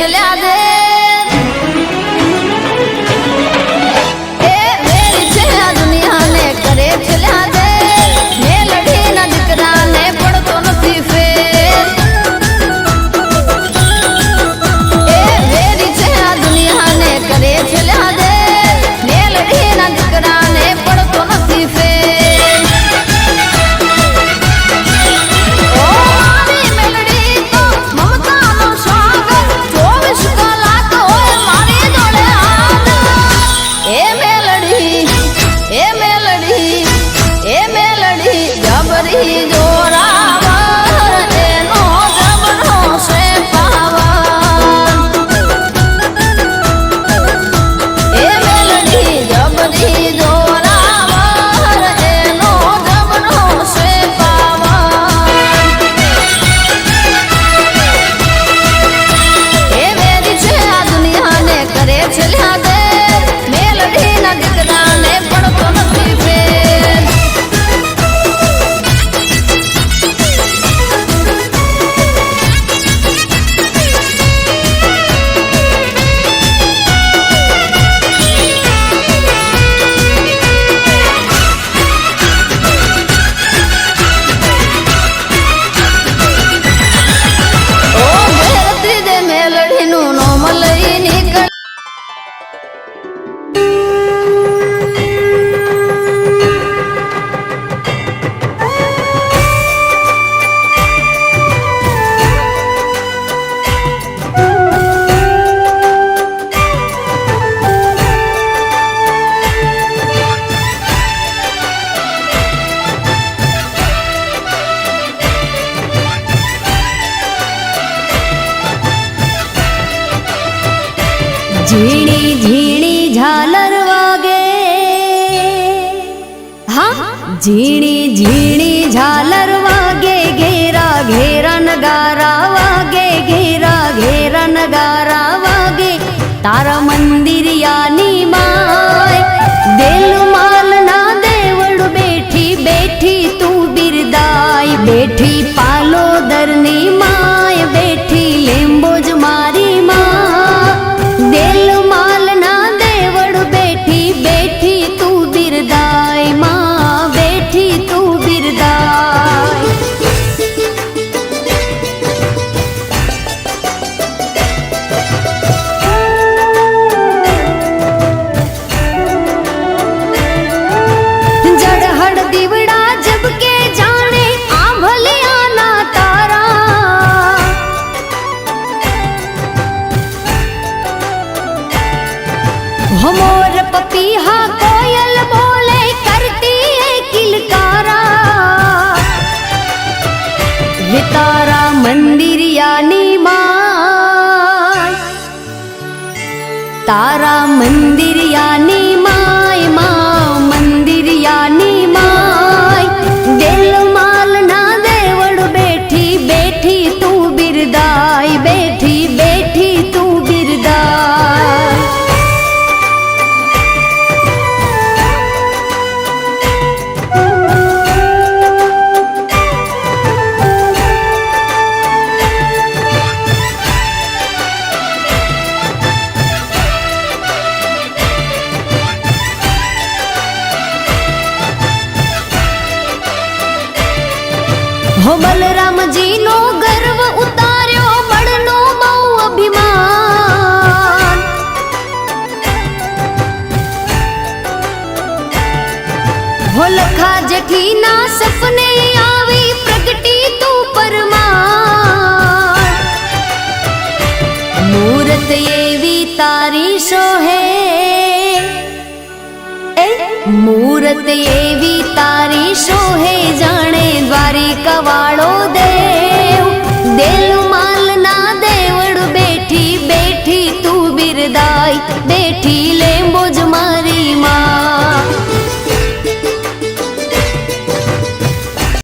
છલ્યા દે ઝીણી ઝીણી ઝાલર વાગે હા ઝીણી ઝીણી ઝાલર વાગે ઘેરા ઘેરા નગારા વાગે ઘેરા ઘેરા નગારા વાગે તારા મંદિરિયાની માય દિલ માલના દેવડ બેઠી બેઠી તું બિરદાય બેઠી પાલોદરની માય બેઠી લેમ્બોજ મારી માં દિલ માલના દેવડ બેઠી બેઠી તું બિરદાય માં બેઠી તું બિરદાય જડહડ દીવડા જબકે જાણે આંભલિયાના તારા મોર પપીહા કોયલ બોલે કરતી है કિલકારા वे तारा मंदिरियानी माय तारा मंदिरियानी माय माँ मंदिरियानी माय दिल मालना देवड़ बैठी बैठी तू बिरदाय बैठी बैठी तू बिरदाय हो बलराम जी नो गर्व उतार्यो बड़नो बहु अभिमान हो लखा जेठी ना सपने आवी प्रगटी तू परमार मूरत एवी तारी सोहे मूरत एवी तारी सोहे जाने द्वारिका वाळो देव दिल मालना देवड़ बैठी बैठी तू बिरदाई बैठी